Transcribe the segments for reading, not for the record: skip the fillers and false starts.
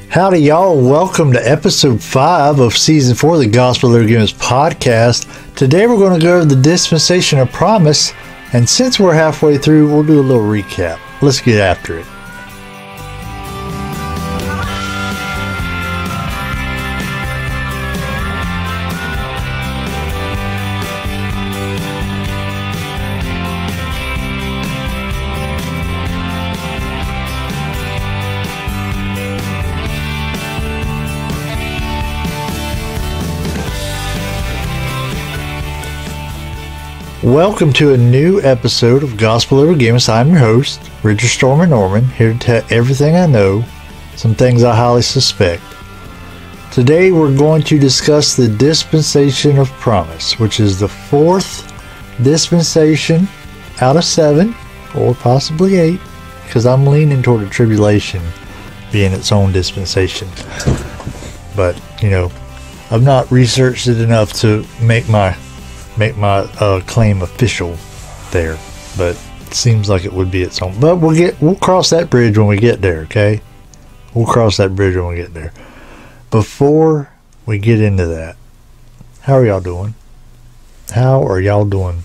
Howdy y'all, welcome to episode 5 of season 4 of the Gospelovergimmicks podcast. Today we're going to go over the dispensation of promise, and since we're halfway through, we'll do a little recap. Let's get after it. Welcome to a new episode of Gospelovergimmicks. I'm your host, Richard Stormer Norman, here to tell everything I know, some things I highly suspect. Today we're going to discuss the dispensation of promise, which is the 4th dispensation out of 7, or possibly 8, because I'm leaning toward the tribulation being its own dispensation. But, you know, I've not researched it enough to make my claim official there, but it seems like it would be its own. But we'll cross that bridge when we get there, okay? We'll cross that bridge when we get there. Before we get into that, how are y'all doing? How are y'all doing?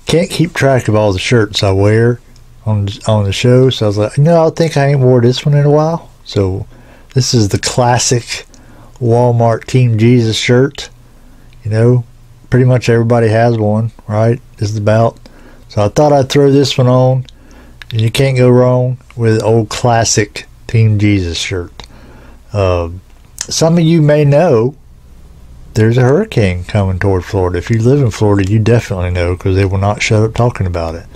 Can't keep track of all the shirts I wear on the show, so I was like, no, I think I ain't wore this one in a while. So this is the classic Walmart Team Jesus shirt, you know. Pretty much everybody has one, right? Just about. So I thought I'd throw this one on. And you can't go wrong with an old classic Team Jesus shirt. Some of you may know there's a hurricane coming toward Florida. If you live in Florida, you definitely know, because they will not shut up talking about it.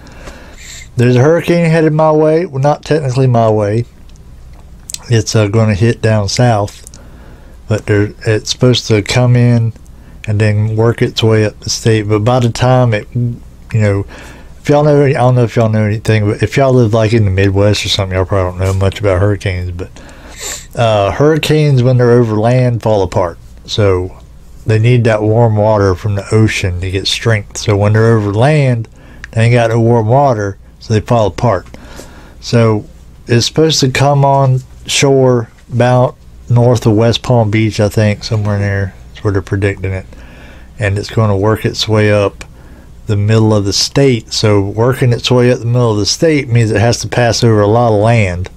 There's a hurricane headed my way. Well, not technically my way. It's going to hit down south. But it's supposed to come in and then work its way up the state. But by the time it, you know, if y'all know, I don't know if y'all know anything, but if y'all live like in the Midwest or something, y'all probably don't know much about hurricanes. But hurricanes, when they're over land, fall apart. So they need that warm water from the ocean to get strength. So when they're over land, they ain't got no warm water, so they fall apart. So it's supposed to come on shore about north of West Palm Beach, I think, somewhere in there. Where they're predicting it, and it's going to work its way up the middle of the state. So working its way up the middle of the state means it has to pass over a lot of land,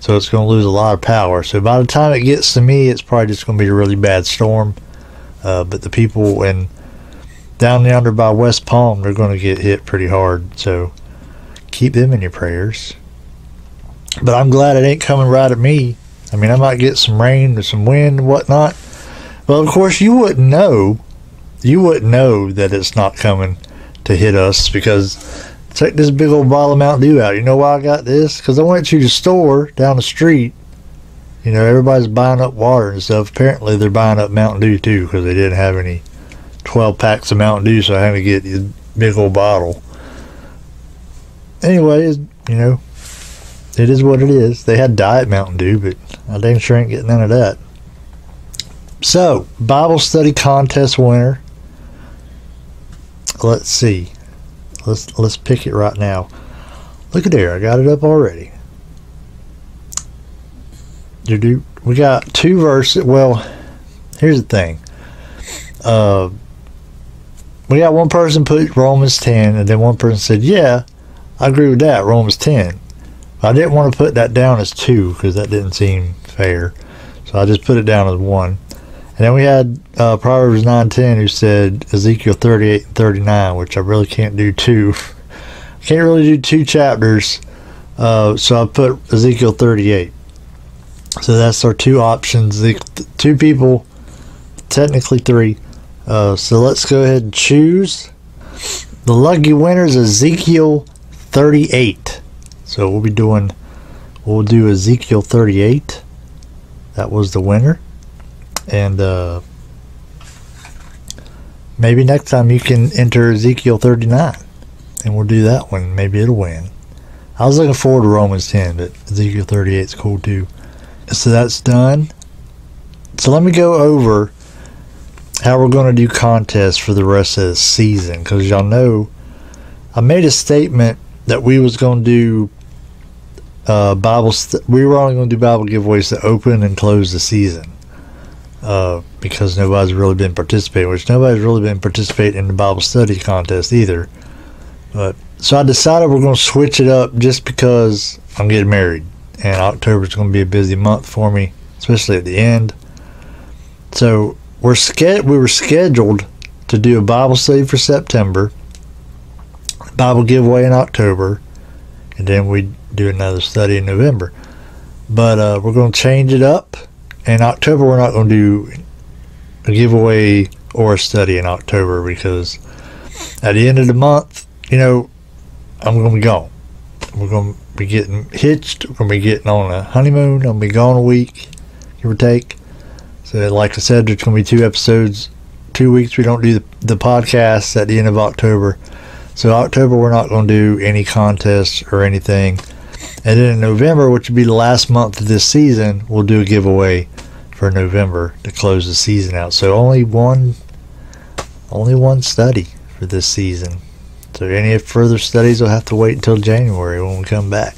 so it's going to lose a lot of power. So by the time it gets to me, it's probably just going to be a really bad storm, but the people down yonder by West Palm, they're going to get hit pretty hard, so keep them in your prayers. But I'm glad it ain't coming right at me. I mean, I might get some rain or some wind and whatnot. Well, of course, you wouldn't know that it's not coming to hit us, because take this big old bottle of Mountain Dew out. You know why I got this? Because I went to the store down the street. You know, everybody's buying up water and stuff. Apparently, they're buying up Mountain Dew, too, because they didn't have any 12 packs of Mountain Dew, so I had to get this big old bottle. Anyway, you know, it is what it is. They had Diet Mountain Dew, but I dang sure ain't getting none of that. So, Bible study contest winner. Let's see. Let's pick it right now. Look at there, I got it up already. We got 2 verses. Well, here's the thing. We got one person put Romans 10, and then one person said, yeah, I agree with that, Romans 10. I didn't want to put that down as 2, because that didn't seem fair. So I just put it down as 1. And then we had Proverbs 9:10 who said Ezekiel 38 and 39, which I really can't do 2. Can't really do 2 chapters, so I put Ezekiel 38. So that's our 2 options. The 2 people, technically 3. So let's go ahead and choose. The lucky winner is Ezekiel 38. So we'll do Ezekiel 38. That was the winner. And maybe next time you can enter Ezekiel 39, and we'll do that one. Maybe it'll win. I was looking forward to Romans 10, but Ezekiel 38 is cool too. So that's done. So let me go over how we're going to do contests for the rest of the season, because y'all know I made a statement that we was going to do we were only going to do Bible giveaways to open and close the season. Because nobody's really been participating, which nobody's really been participating in the Bible study contest either. But so I decided we're going to switch it up just because I'm getting married, and October is going to be a busy month for me, especially at the end. So we were scheduled to do a Bible study for September, Bible giveaway in October, and then we'd do another study in November. But we're going to change it up. In October, we're not going to do a giveaway or a study in October because at the end of the month, I'm going to be gone. We're going to be getting hitched. We're going to be getting on a honeymoon. I'm going to be gone a week, give or take. So, like I said, there's going to be 2 episodes, 2 weeks. We don't do the podcast at the end of October. So, October, we're not going to do any contests or anything. And then in November, which would be the last month of this season, we'll do a giveaway for November to close the season out. So only one study for this season. So any further studies will have to wait until January when we come back.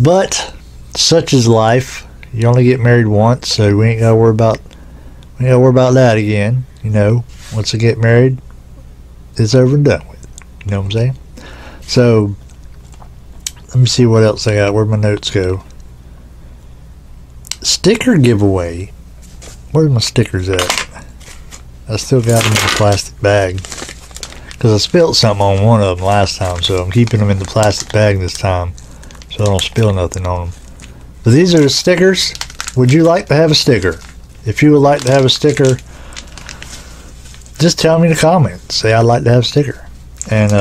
But such is life. You only get married once, so we ain't gotta worry about that again. Once I get married, it's over and done with. You know what I'm saying? So let me see what else I got. Where'd my notes go? Sticker giveaway. Where's my stickers at? I still got them in the plastic bag. Because I spilled something on one of them last time, so I'm keeping them in the plastic bag this time so I don't spill nothing on them. But these are the stickers. Would you like to have a sticker? If you would like to have a sticker, just tell me in the comments. Say I'd like to have a sticker. And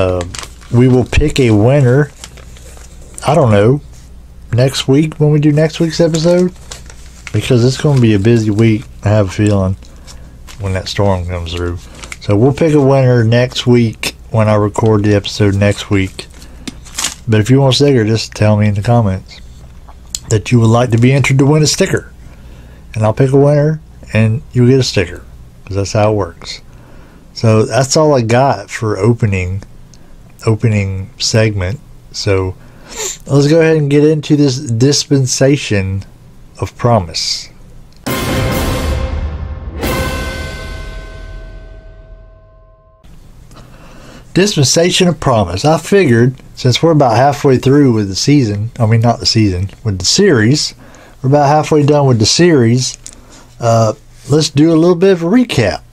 we will pick a winner, I don't know, next week when we do next week's episode, because it's going to be a busy week, I have a feeling, when that storm comes through. So we'll pick a winner next week when I record the episode next week. But if you want a sticker, just tell me in the comments that you would like to be entered to win a sticker, and I'll pick a winner and you'll get a sticker, because that's how it works. So that's all I got for opening segment. So let's go ahead and get into this dispensation of promise. Dispensation of promise. I figured since we're about halfway through with the season, with the series, we're about halfway done with the series. Let's do a little bit of a recap.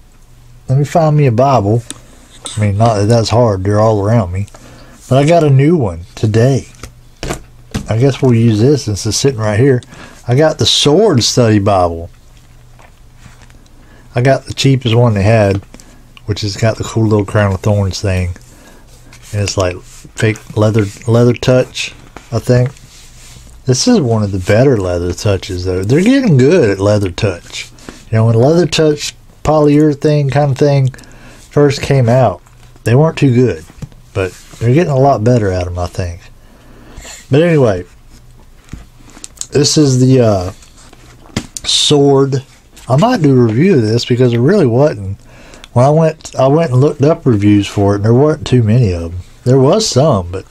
Let me find me a Bible. Not that that's hard, they're all around me. But I got a new one today. I guess we'll use this since it's sitting right here. I got the Sword Study Bible. I got the cheapest one they had, which has got the cool little crown of thorns thing. And it's like fake leather touch, I think. This is one of the better leather touches, though. They're getting good at leather touch. When leather touch polyurethane kind of thing first came out, they weren't too good. But they're getting a lot better at them, I think. But anyway, this is the Sword. I might do a review of this because there really wasn't. When I went and looked up reviews for it, and there weren't too many of them. There was some, but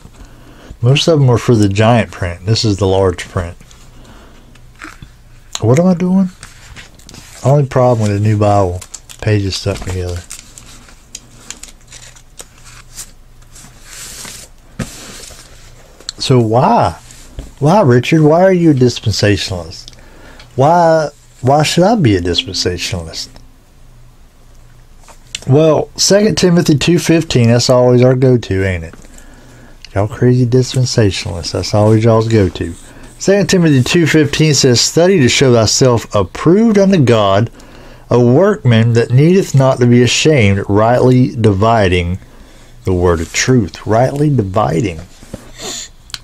most of them were for the giant print. This is the large print. What am I doing? Only problem with a new Bible, pages stuck together. So why, Richard? Why are you a dispensationalist? Why should I be a dispensationalist? Well, 2 Timothy 2:15, that's always our go-to, ain't it? Y'all crazy dispensationalists, that's always y'all's go-to. 2 Timothy 2:15 says, "Study to show thyself approved unto God, a workman that needeth not to be ashamed, rightly dividing the word of truth." Rightly dividing.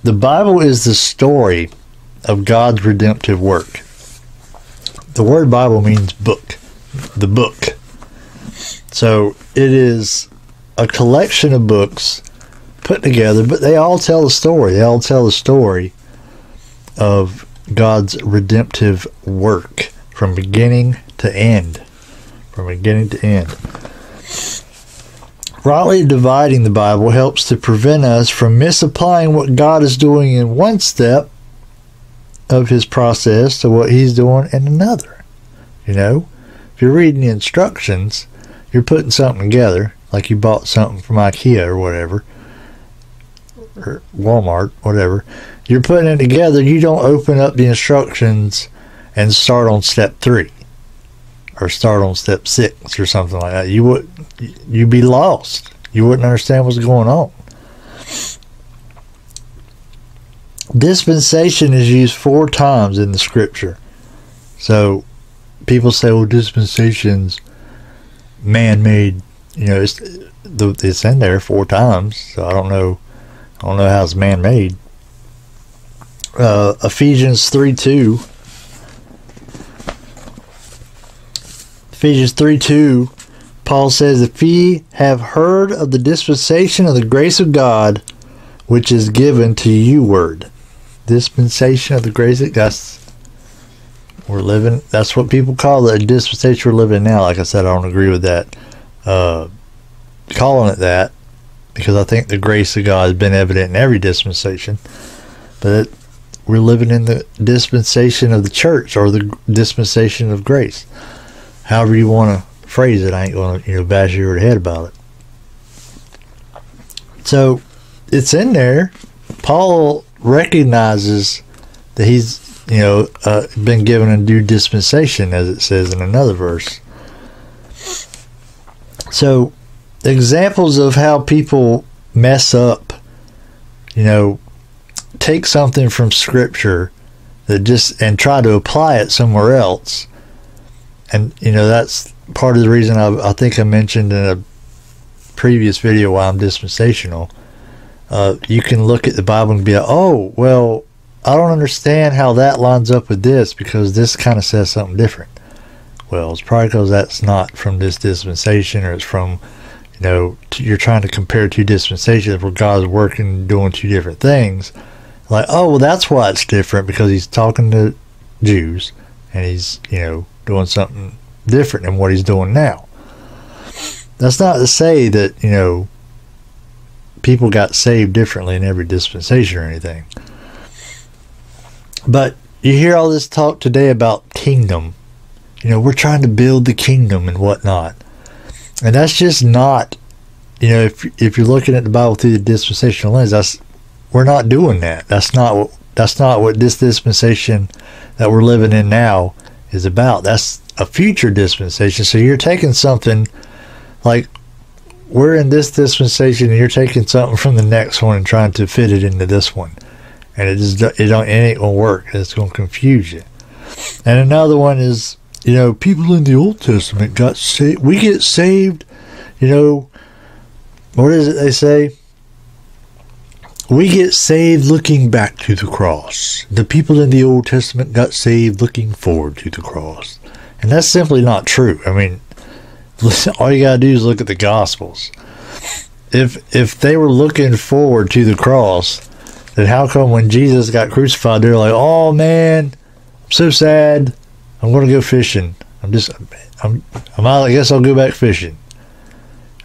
The Bible is the story of God's redemptive work. The word Bible means book, the book. So it is a collection of books put together, but they all tell a story. They all tell the story of God's redemptive work from beginning to end. From beginning to end. Rightly dividing the Bible helps to prevent us from misapplying what God is doing in one step of his process to what he's doing in another. You know, if you're reading the instructions, you're putting something together, like you bought something from IKEA or whatever, or Walmart, whatever. You're putting it together. You don't open up the instructions and start on step 3 or start on step 6 or something like that. You'd be lost. You wouldn't understand what's going on. Dispensation is used 4 times in the scripture. So people say, well, dispensation's man-made. You know, it's in there 4 times. So I don't know how it's man-made. Ephesians 3:2. Ephesians 3:2, Paul says, if ye have heard of the dispensation of the grace of God, which is given to you word. Dispensation of the grace of God. That's what people call the dispensation we're living now. Like I said, I don't agree with that. Calling it that, because I think the grace of God has been evident in every dispensation. But we're living in the dispensation of the church, or the dispensation of grace. However you want to phrase it, I ain't going to bash your head about it. So it's in there. Paul recognizes that he's been given a due dispensation, as it says in another verse. So examples of how people mess up, take something from scripture and try to apply it somewhere else. And that's part of the reason I think I mentioned in a previous video why I'm dispensational. You can look at the Bible and be like, oh, well, I don't understand how that lines up with this, because this kind of says something different. Well, it's probably because that's not from this dispensation, or it's from, you're trying to compare 2 dispensations where God's working, doing 2 different things. Like, oh, well, that's why it's different, because he's talking to Jews and he's, doing something different than what he's doing now. That's not to say that, people got saved differently in every dispensation or anything. But you hear all this talk today about kingdom. We're trying to build the kingdom and whatnot. And that's just not, if you're looking at the Bible through the dispensational lens, we're not doing that. That's not what this dispensation that we're living in now is about. That's a future dispensation. So you're taking something, like we're in this dispensation and you're taking something from the next one and trying to fit it into this one. And it ain't gonna work. It's gonna confuse you. And another one is, people in the Old Testament got saved. We get saved, what is it they say? We get saved looking back to the cross. The people in the Old Testament got saved looking forward to the cross. And that's simply not true. I mean, listen, all you gotta do is look at the Gospels. If they were looking forward to the cross, then how come when Jesus got crucified, they're like, oh man, I'm so sad, I'm going to go fishing. I guess I'll go back fishing.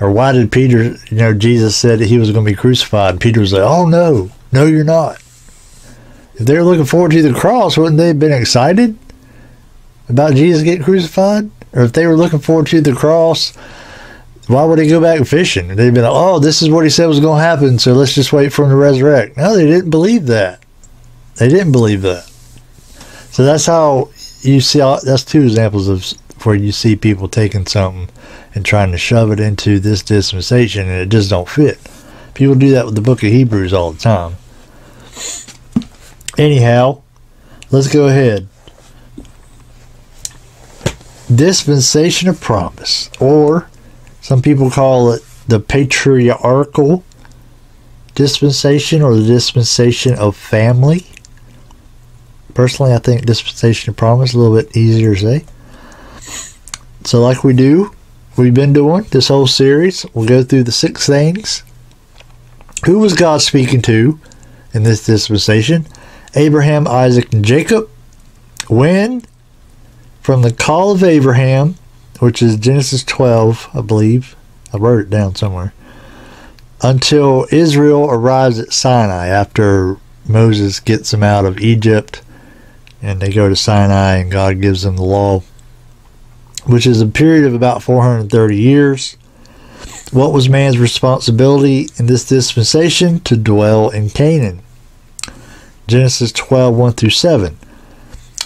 Or why did Peter, Jesus said that he was going to be crucified, and Peter was like, oh no, you're not. If they were looking forward to the cross, wouldn't they have been excited about Jesus getting crucified? Or if they were looking forward to the cross, why would they go back fishing? They'd be like, oh, this is what he said was going to happen, so let's just wait for him to resurrect. No, they didn't believe that. They didn't believe that. So that's how you see, that's 2 examples of where you see people taking something and trying to shove it into this dispensation, and it just don't fit. People do that with the book of Hebrews all the time. Anyhow, let's go ahead. Dispensation of promise, or some people call it the patriarchal dispensation, or the dispensation of family. Personally, I think dispensation of promise is a little bit easier to say. So like we've been doing this whole series, we'll go through the 6 things. Who was God speaking to in this dispensation? Abraham, Isaac, and Jacob. When? From the call of Abraham, which is Genesis 12, I believe. I wrote it down somewhere. until Israel arrives at Sinai after Moses gets them out of Egypt, and they go to Sinai and God gives them the law, which is a period of about 430 years. What was man's responsibility in this dispensation? To dwell in Canaan. Genesis 12:1-7.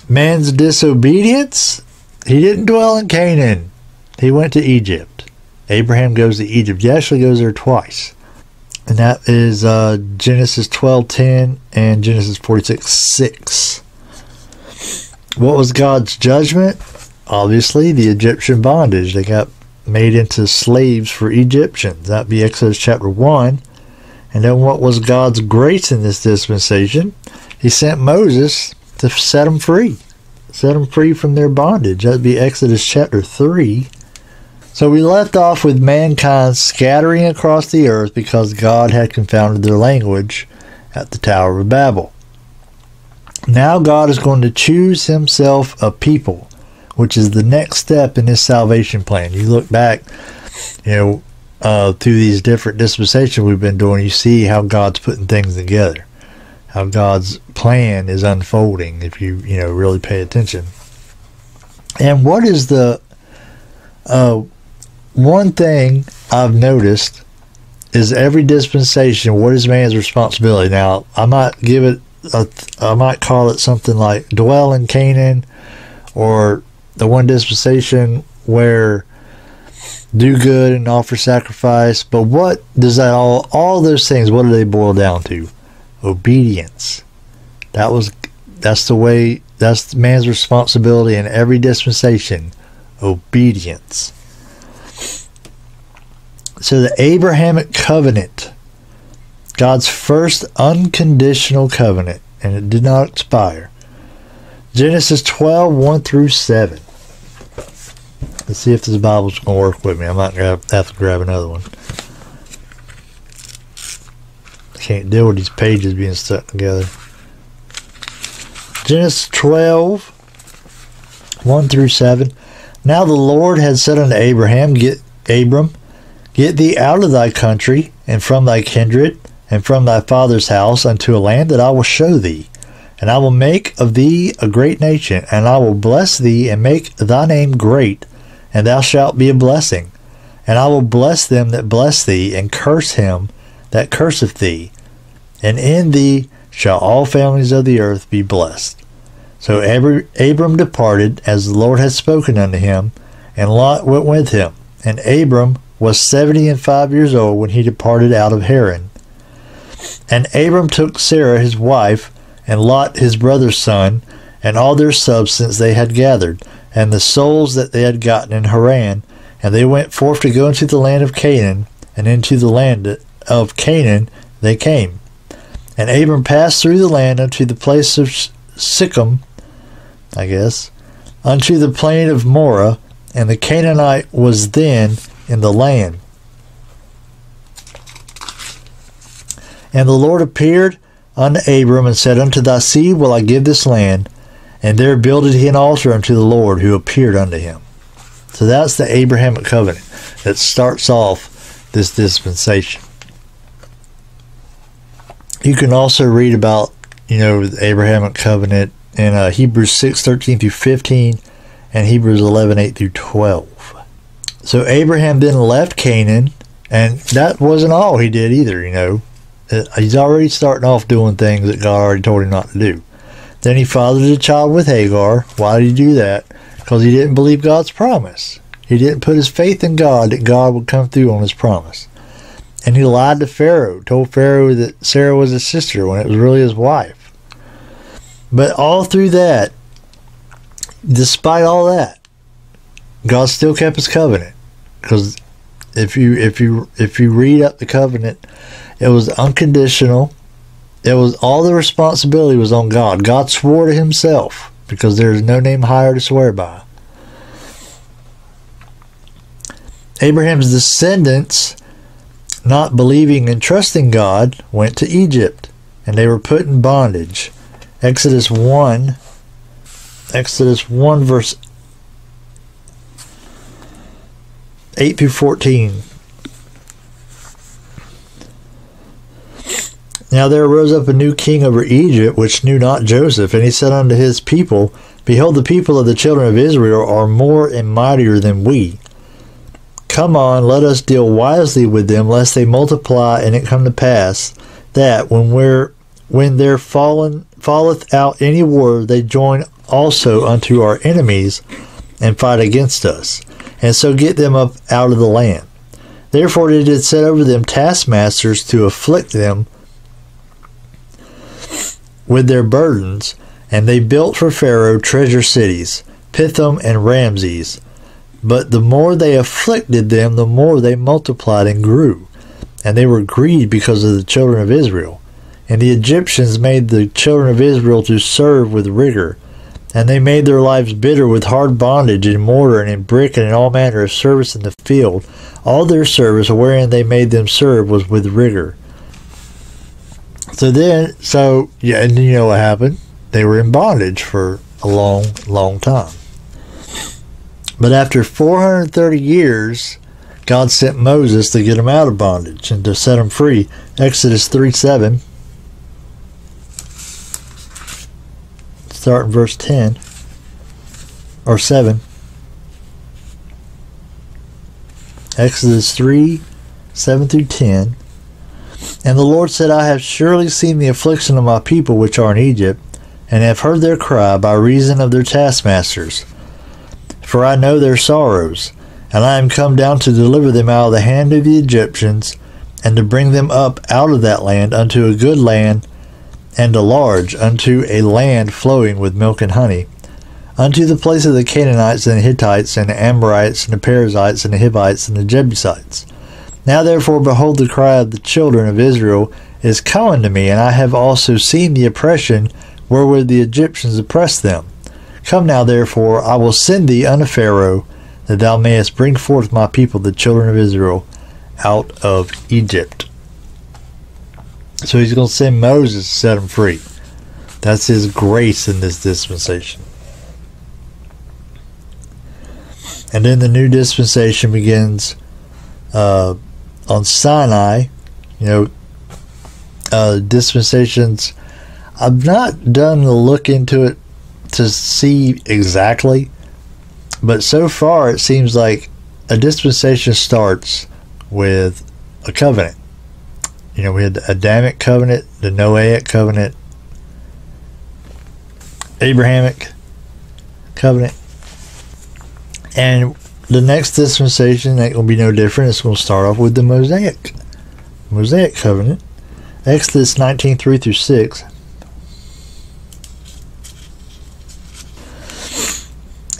Man's disobedience? He didn't dwell in Canaan. He went to Egypt. Abraham goes to Egypt. He actually goes there twice. And that is Genesis 12:10 and Genesis 46:6. What was God's judgment? Obviously, the Egyptian bondage. They got made into slaves for Egyptians. That'd be Exodus chapter 1. And then what was God's grace in this dispensation? He sent Moses to set them free. Set them free from their bondage. That'd be Exodus chapter 3. So we left off with mankind scattering across the earth because God had confounded their language at the Tower of Babel. Now God is going to choose himself a people, which is the next step in his salvation plan. You look back, through these different dispensations we've been doing, you see how God's putting things together, how God's plan is unfolding if you really pay attention. And what is the one thing I've noticed is every dispensation, what is man's responsibility? Now, I might call it something like dwell in Canaan, or the one dispensation where do good and offer sacrifice. But what does that all those things, what do they boil down to? Obedience. That's man's responsibility in every dispensation. Obedience. So the Abrahamic covenant, God's first unconditional covenant, and it did not expire. Genesis 12:1-7. Let's see if this Bible's going to work with me. I might have to grab another one. I can't deal with these pages being stuck together. Genesis 12:1-7. Now the Lord had said unto Abram, get thee out of thy country, and from thy kindred, and from thy father's house, unto a land that I will show thee. And I will make of thee a great nation, and I will bless thee, and make thy name great, and thou shalt be a blessing. And I will bless them that bless thee, and curse him that curseth thee. And in thee shall all families of the earth be blessed. So Abram departed, as the Lord had spoken unto him, and Lot went with him. And Abram was 75 years old when he departed out of Haran. And Abram took Sarah his wife, and Lot his brother's son, and all their substance they had gathered, and the souls that they had gotten in Haran, and they went forth to go into the land of Canaan, and into the land of Canaan they came. And Abram passed through the land unto the place of Sichem, unto the plain of Moreh, and the Canaanite was then in the land. And the Lord appeared unto Abram, and said, Unto thy seed will I give this land. And there builded he an altar unto the Lord, who appeared unto him. So that's the Abrahamic covenant that starts off this dispensation. You can also read about, the Abrahamic covenant in Hebrews 6:13-15 and Hebrews 11:8-12. So Abraham then left Canaan, and that wasn't all he did either, He's already starting off doing things that God already told him not to do. Then he fathered a child with Hagar. Why did he do that? Because he didn't believe God's promise. He didn't put his faith in God that God would come through on his promise. And he lied to Pharaoh, told Pharaoh that Sarah was his sister when it was really his wife. But all through that, despite all that, God still kept his covenant. Because if you read up the covenant, it was unconditional. It was all the responsibility was on God. God swore to himself, because there is no name higher to swear by. Abraham's descendants, not believing and trusting God, went to Egypt, and they were put in bondage. Exodus 1 verse 8-14. Now there arose up a new king over Egypt, which knew not Joseph. And he said unto his people, Behold, the people of the children of Israel are more and mightier than we. Come on, let us deal wisely with them, lest they multiply, and it come to pass that when there falleth out any war, they join also unto our enemies, and fight against us, and so get them up out of the land. Therefore they did set over them taskmasters to afflict them with their burdens, and they built for Pharaoh treasure cities, Pithom and Ramses. But the more they afflicted them, the more they multiplied and grew, and they were grieved because of the children of Israel. And the Egyptians made the children of Israel to serve with rigor, and they made their lives bitter with hard bondage in mortar and in brick and in all manner of service in the field. All their service wherein they made them serve was with rigor. Yeah, and you know what happened? They were in bondage for a long, long time. But after 430 years, God sent Moses to get them out of bondage and to set them free. Exodus 3:7. Start in verse 10 or 7. Exodus 3:7 through 10. And the Lord said, I have surely seen the affliction of my people which are in Egypt, and have heard their cry by reason of their taskmasters. For I know their sorrows, and I am come down to deliver them out of the hand of the Egyptians, and to bring them up out of that land unto a good land, and a large, unto a land flowing with milk and honey, unto the place of the Canaanites and the Hittites and the Amorites and the Perizzites and the Hivites and the Jebusites. Now therefore, behold, the cry of the children of Israel is come unto me, and I have also seen the oppression wherewith the Egyptians oppress them. Come now therefore, I will send thee unto Pharaoh, that thou mayest bring forth my people, the children of Israel, out of Egypt. So he's going to send Moses to set them free. That's his grace in this dispensation. And then the new dispensation begins on Sinai. Dispensations, I've not done a look into it to see exactly, but so far it seems like a dispensation starts with a covenant. We had the Adamic covenant, the Noahic covenant, Abrahamic covenant, and the next dispensation ain't going to be no different. It's going to start off with the Mosaic covenant. Exodus 19:3 through 6.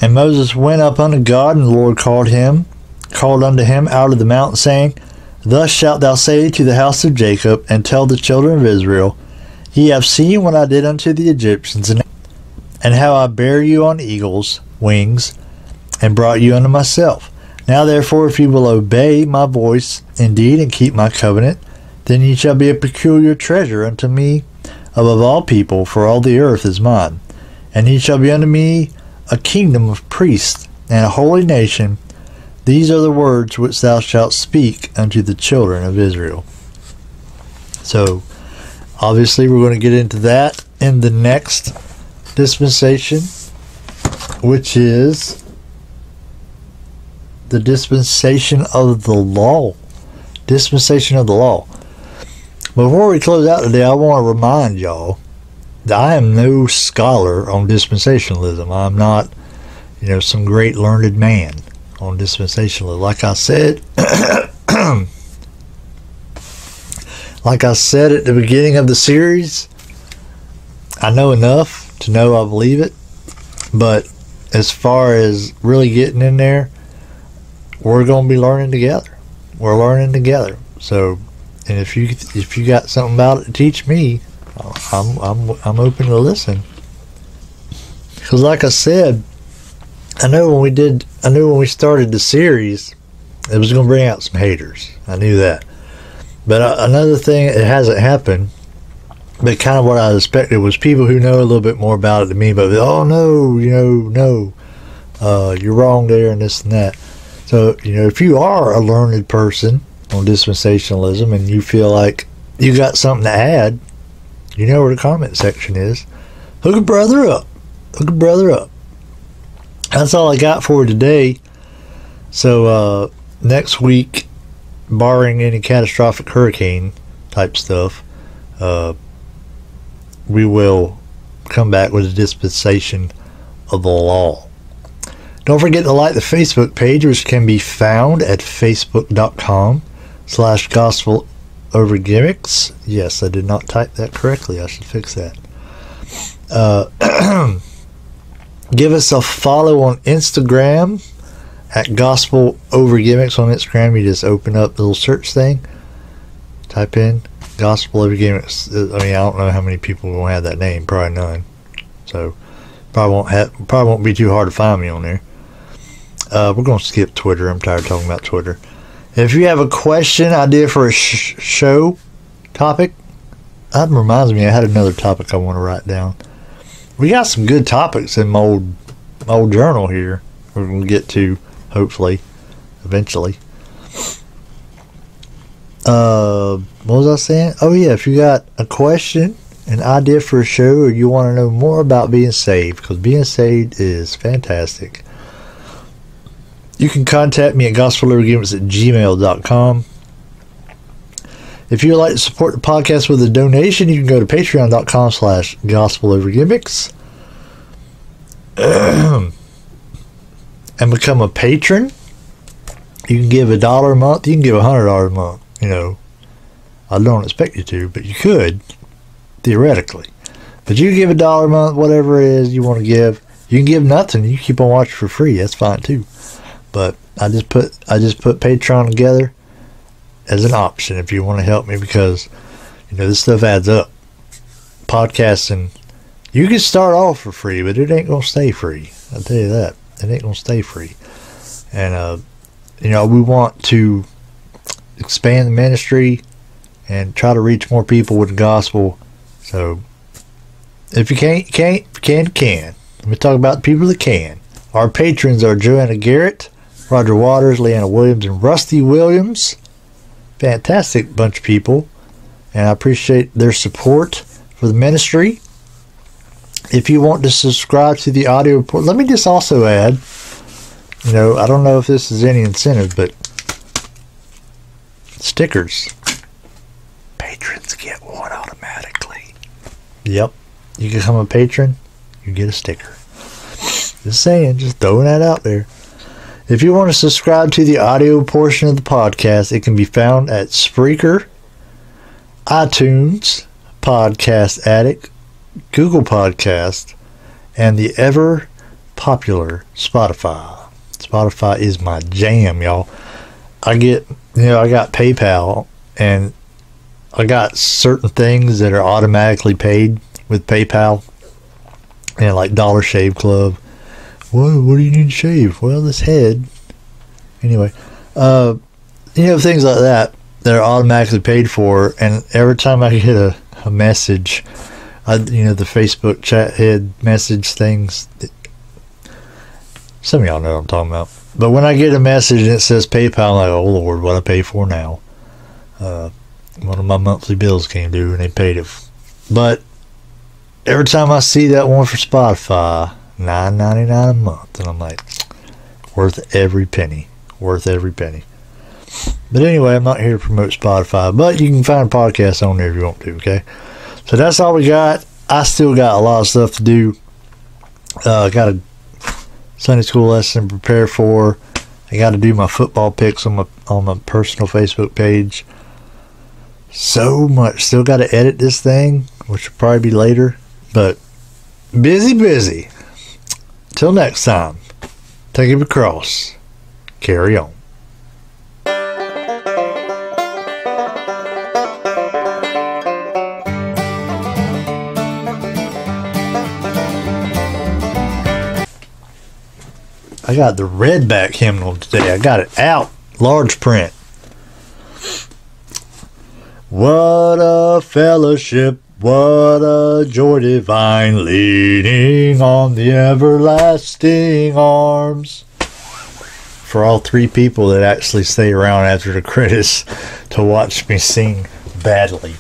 And Moses went up unto God, and the Lord called unto him out of the mountain, saying, Thus shalt thou say to the house of Jacob, and tell the children of Israel, Ye have seen what I did unto the Egyptians, and how I bare you on eagles' wings, and brought you unto myself. Now therefore, if ye will obey my voice indeed, and keep my covenant, then ye shall be a peculiar treasure unto me above all people, for all the earth is mine. And ye shall be unto me a kingdom of priests, and a holy nation. These are the words which thou shalt speak unto the children of Israel. So, obviously we're going to get into that in the next dispensation, which is the dispensation of the law. Dispensation of the law. Before we close out today, I want to remind y'all that I am no scholar on dispensationalism. I'm not, some great learned man on dispensationalism. Like I said, at the beginning of the series, I know enough to know I believe it, but as far as really getting in there, we're going to be learning together. We're learning together. So, and if you got something about it to teach me, I'm open to listen. Because like I said, I knew when we started the series, it was going to bring out some haters. I knew that. But another thing, it hasn't happened, but kind of what I expected was people who know a little bit more about it than me, but oh no, you're wrong there and this and that. So, if you are a learned person on dispensationalism and you feel like, you got something to add, you know where the comment section is. Hook a brother up. Hook a brother up. That's all I got for today. So next week, barring any catastrophic hurricane type stuff, we will come back with a dispensation of the law. Don't forget to like the Facebook page, which can be found at facebook.com/gospelovergimmicks. Yes, I did not type that correctly. I should fix that. Give us a follow on Instagram at gospelovergimmicks on Instagram. You just open up the little search thing, type in gospelovergimmicks. I mean, I don't know how many people will have that name. Probably none. So probably won't be too hard to find me on there. We're going to skip Twitter. I'm tired of talking about Twitter. If you have a question, idea for a show topic, that reminds me I had another topic I want to write down. We got some good topics in my old journal here. We're going to get to, hopefully, eventually. What was I saying? Oh yeah, if you got a question, an idea for a show, or you want to know more about being saved, because being saved is fantastic, you can contact me at gospelovergimmicks@gmail.com. If you would like to support the podcast with a donation, you can go to patreon.com/gospelovergimmicks and become a patron. You can give $1 a month. You can give $100 a month. You know, I don't expect you to, but you could, theoretically. But you can give $1 a month, whatever it is you want to give. You can give nothing. You keep on watching for free. That's fine too. But I just put Patreon together as an option if you want to help me, because you know this stuff adds up. Podcasting, you can start off for free, but it ain't gonna stay free. I'll tell you that. It ain't gonna stay free. And you know, we want to expand the ministry and try to reach more people with the gospel. So if you can't, you can't. If you can. Let me talk about the people that can. Our patrons are Joanna Garrett, Roger Waters, Leanna Williams, and Rusty Williams. Fantastic bunch of people, and I appreciate their support for the ministry. If you want to subscribe to the audio report, let me just also add, you know, I don't know if this is any incentive, but stickers. Patrons get one automatically. Yep. You become a patron, you get a sticker. Just saying, just throwing that out there. If you want to subscribe to the audio portion of the podcast, it can be found at Spreaker, iTunes, Podcast Addict, Google Podcast, and the ever popular Spotify. Spotify is my jam, y'all. I got PayPal, and I got certain things that are automatically paid with PayPal, and like Dollar Shave Club. What do you need to shave? Well, this head. Anyway, you know, things like that are automatically paid for, and every time I get a message, you know, the Facebook chat head message things, some of y'all know what I'm talking about. But when I get a message and it says PayPal, I'm like, oh Lord, what I pay for now? One of my monthly bills came due and they paid it. But every time I see that one for Spotify, $9.99 a month, and I'm like, worth every penny. Worth every penny. But anyway, I'm not here to promote Spotify, but you can find podcasts on there if you want to, okay? So that's all we got. I still got a lot of stuff to do. I got a Sunday school lesson to prepare for. I got to do my football picks on my personal Facebook page. So much. Still got to edit this thing, which will probably be later. But busy. Till next time, take up a cross. Carry on. I got the redback hymnal today. I got it out. Large print. What a fellowship, what a joy divine, leaning on the everlasting arms. For all three people that actually stay around after the credits to watch me sing badly.